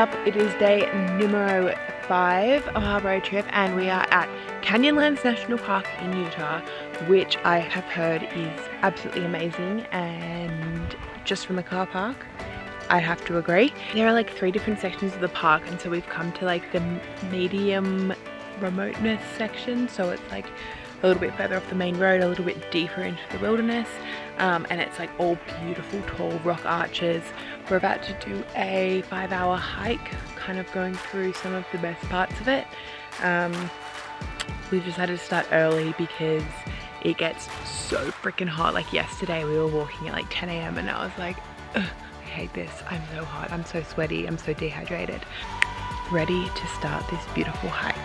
up? It is day numero 5 of our road trip and we are at Canyonlands National Park in Utah, which I have heard is absolutely amazing, and just from the car park I have to agree. There are like 3 different sections of the park, and so we've come to like the medium remoteness section, so it's like a little bit further off the main road, a little bit deeper into the wilderness, and it's like all beautiful tall rock arches. We're about to do a 5-hour hike, kind of going through some of the best parts of it. We've decided to start early because it gets so freaking hot. Like yesterday we were walking at like 10 AM and I was like, ugh, I hate this, I'm so hot, I'm so sweaty, I'm so dehydrated. Ready to start this beautiful hike.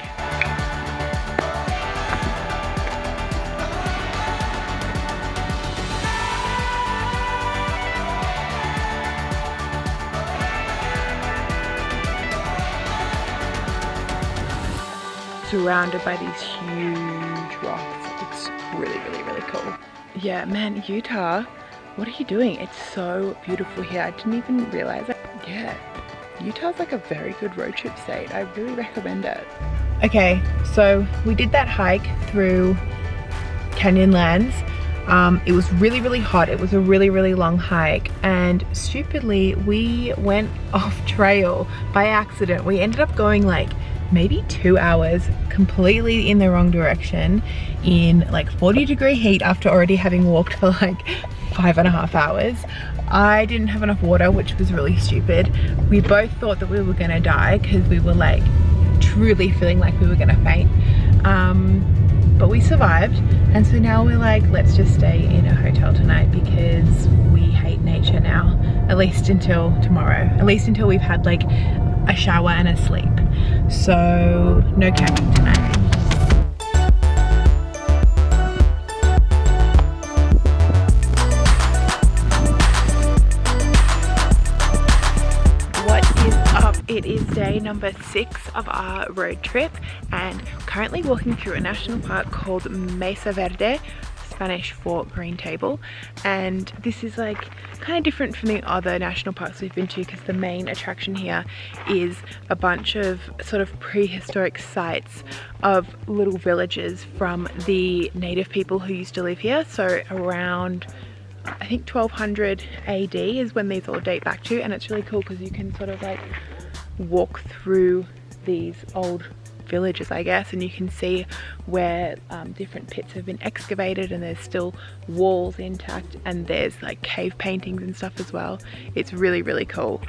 Surrounded by these huge rocks. It's really cool. Yeah, man, Utah, what are you doing? It's so beautiful here. I didn't even realize it. Yeah, Utah's like a very good road trip state. I really recommend it. Okay, so we did that hike through Canyonlands. It was really hot. It was a really long hike, and stupidly we went off trail by accident. We ended up going like maybe 2 hours completely in the wrong direction in like 40-degree heat after already having walked for like 5.5 hours. I didn't have enough water, which was really stupid. We both thought that we were gonna die because we were like truly feeling like we were gonna faint. But we survived, and so now we're like, let's just stay in a hotel tonight because we hate nature now, at least until tomorrow, at least until we've had like a shower and a sleep. So no camping tonight. What is up? It is day number 6 of our road trip and currently walking through a national park called Mesa Verde, Spanish for green table, and this is like kind of different from the other national parks we've been to because the main attraction here is a bunch of sort of prehistoric sites of little villages from the native people who used to live here. So around, I think 1200 AD is when these all date back to, and it's really cool because you can sort of like walk through these old villages, I guess, and you can see where different pits have been excavated, and there's still walls intact, and there's like cave paintings and stuff as well. It's really cool.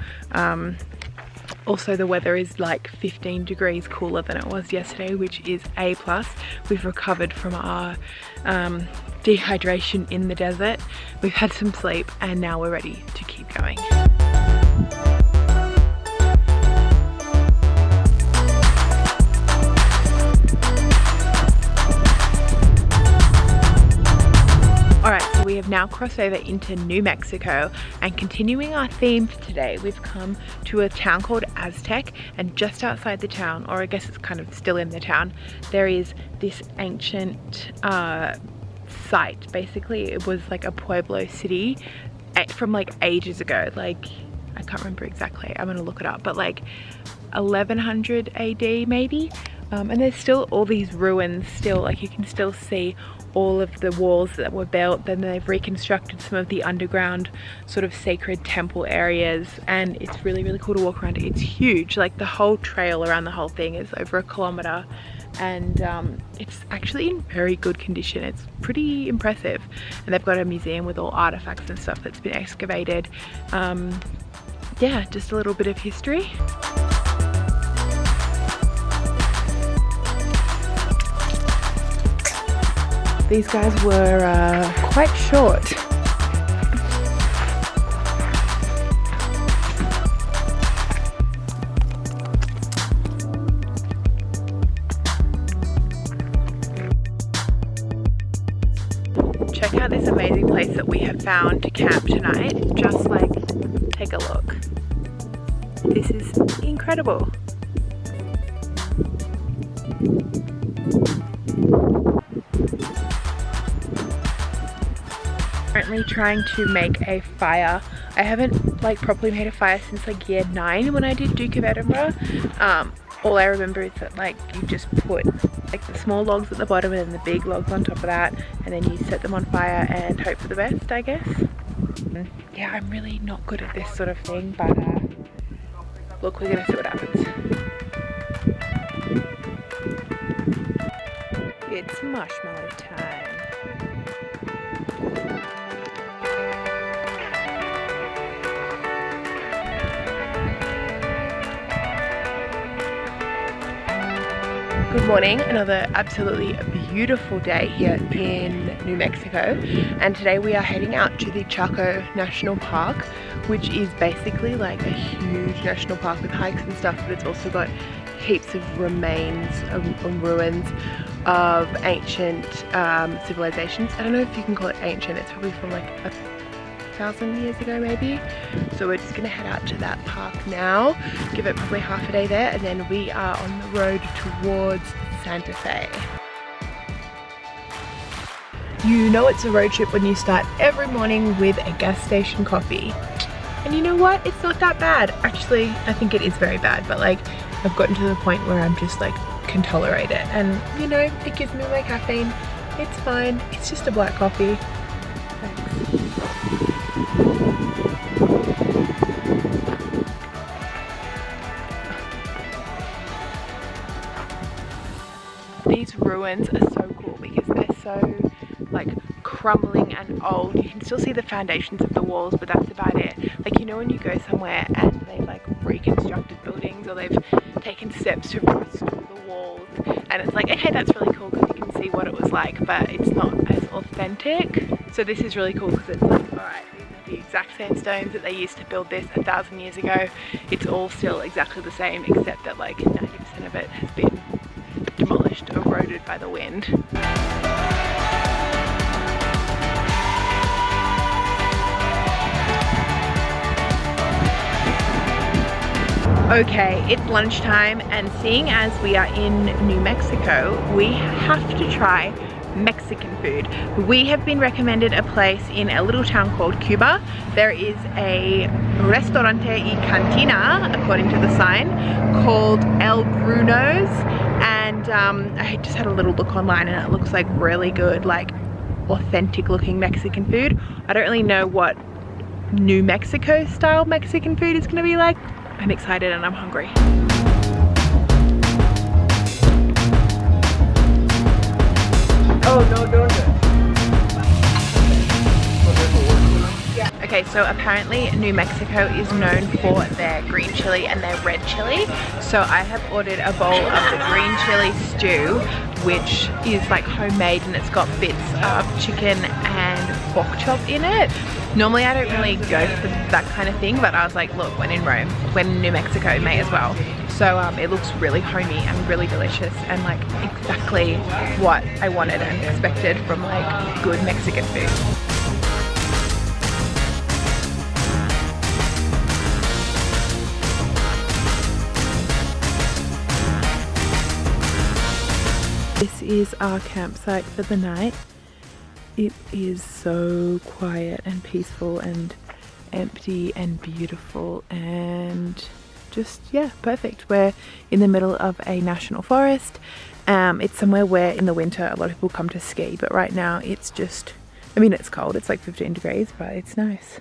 Also the weather is like 15 degrees cooler than it was yesterday, which is A+. We've recovered from our dehydration in the desert. We've had some sleep and now we're ready to keep going. We have now crossed over into New Mexico, and continuing our theme for today, we've come to a town called Aztec, and just outside the town, or I guess it's kind of still in the town, there is this ancient site. Basically it was like a pueblo city from like ages ago, like I can't remember exactly, I'm gonna look it up, but like 1100 AD maybe, and there's still all these ruins still, like you can still see all of the walls that were built. Then they've reconstructed some of the underground sort of sacred temple areas, and it's really cool to walk around. It's huge, like the whole trail around the whole thing is over 1 kilometer, and it's actually in very good condition. It's pretty impressive, and they've got a museum with all artifacts and stuff that's been excavated. Yeah, just a little bit of history. These guys were quite short. Check out this amazing place that we have found to camp tonight. Just like, take a look. This is incredible. Currently trying to make a fire I haven't like properly made a fire since like year 9 when I did Duke of Edinburgh. All I remember is that like you just put like the small logs at the bottom and then the big logs on top of that, and then you set them on fire and hope for the best, I guess. Yeah, I'm really not good at this sort of thing, but look, we're gonna see what happens. It's marshmallow time. Good morning, another absolutely beautiful day here in New Mexico, and today we are heading out to the Chaco National Park, which is basically like a huge national park with hikes and stuff, but it's also got heaps of remains and ruins of ancient civilizations. I don't know if you can call it ancient, it's probably from like 1,000 years ago maybe. So we're just gonna head out to that park now, give it probably half a day there, and then we are on the road towards Santa Fe. You know it's a road trip when you start every morning with a gas station coffee. And you know what? It's not that bad. Actually, I think it is very bad, but like I've gotten to the point where I'm just like can tolerate it. And you know, it gives me my caffeine. It's fine. It's just a black coffee. Thanks. These ruins are so cool because they're so like crumbling and old. You can still see the foundations of the walls, but that's about it. Like, you know when you go somewhere and they've like reconstructed buildings or they've taken steps to restore the walls, and it's like, okay, that's really cool because you can see what it was like, but it's not as authentic. So this is really cool because it's like, alright, these are the exact sandstones that they used to build this 1,000 years ago. It's all still exactly the same, except that like 90% of it has been demolished, eroded by the wind. Okay, it's lunchtime, and seeing as we are in New Mexico, we have to try Mexican food. We have been recommended a place in a little town called Cuba. There is a restaurante y cantina, according to the sign, called El Bruno's, and I just had a little look online and it looks like really good, like authentic looking Mexican food. I don't really know what New Mexico style Mexican food is gonna be like. I'm excited and I'm hungry. Oh no, don't do it. Okay, so apparently New Mexico is known for their green chili and their red chili. So I have ordered a bowl of the green chili stew, which is like homemade, and it's got bits of chicken and pork chop in it. Normally I don't really go for that kind of thing, but I was like, look, when in Rome, when in New Mexico, may as well. So it looks really homey and really delicious and like exactly what I wanted and expected from like good Mexican food. This is our campsite for the night. It is so quiet and peaceful and empty and beautiful and just, yeah, perfect. We're in the middle of a national forest. It's somewhere where in the winter a lot of people come to ski, but right now it's just, I mean, it's cold, it's like 15 degrees, but it's nice.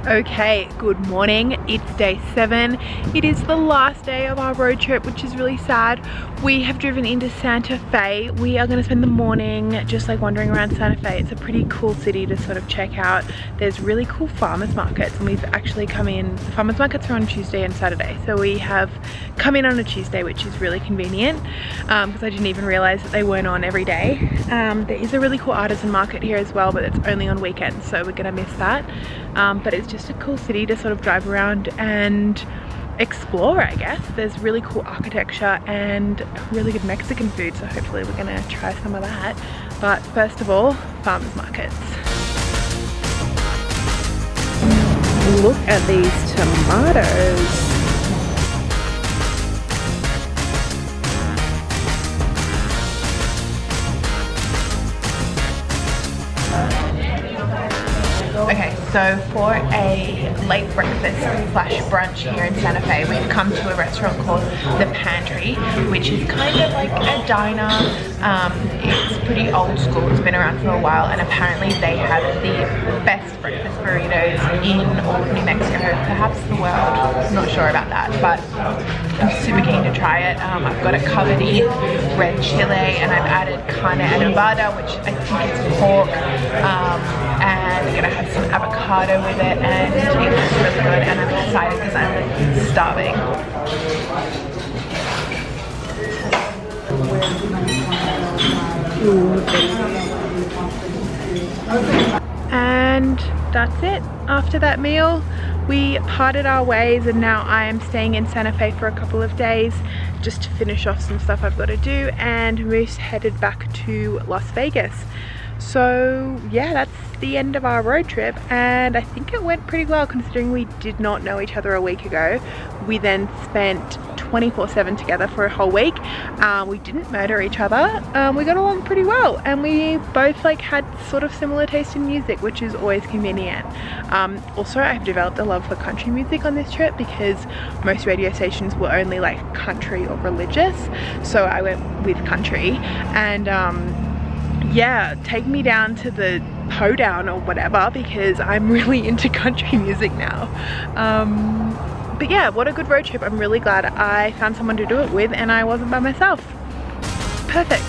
Okay, good morning. It's day 7. It is the last day of our road trip, which is really sad. We have driven into Santa Fe. We are going to spend the morning just like wandering around Santa Fe. It's a pretty cool city to sort of check out. There's really cool farmers markets, and we've actually come in. The farmers markets are on Tuesday and Saturday, so we have come in on a Tuesday, which is really convenient because I didn't even realize that they weren't on every day. There is a really cool artisan market here as well, but it's only on weekends, so we're gonna miss that. But it's just a cool city to sort of drive around and explore, I guess. There's really cool architecture and really good Mexican food, so hopefully we're gonna try some of that. But first of all, farmers markets. Look at these tomatoes. Okay, So for a late breakfast slash brunch here in Santa Fe, we've come to a restaurant called The Pantry, which is kind of like a diner. It's pretty old school, it's been around for a while, and apparently they have the best breakfast burritos in all of New Mexico, perhaps the world. I'm not sure about that, but I'm super keen to try it. I've got it covered in red chile, and I've added carne adobada, which I think is pork, and I'm gonna have some avocado with it, and it looks really good, and I'm excited because I'm starving. And that's it. After that meal, we parted our ways, and now I am staying in Santa Fe for a couple of days just to finish off some stuff I've got to do, and Moose headed back to Las Vegas. So yeah, that's the end of our road trip, and I think it went pretty well considering we did not know each other a week ago. We then spent 24/7 together for a whole week. We didn't murder each other. We got along pretty well, and we both like had sort of similar taste in music, which is always convenient. Also, I've developed a love for country music on this trip because most radio stations were only like country or religious, so I went with country. And yeah, take me down to the hoedown or whatever, because I'm really into country music now. But yeah, what a good road trip. I'm really glad I found someone to do it with and I wasn't by myself. Perfect.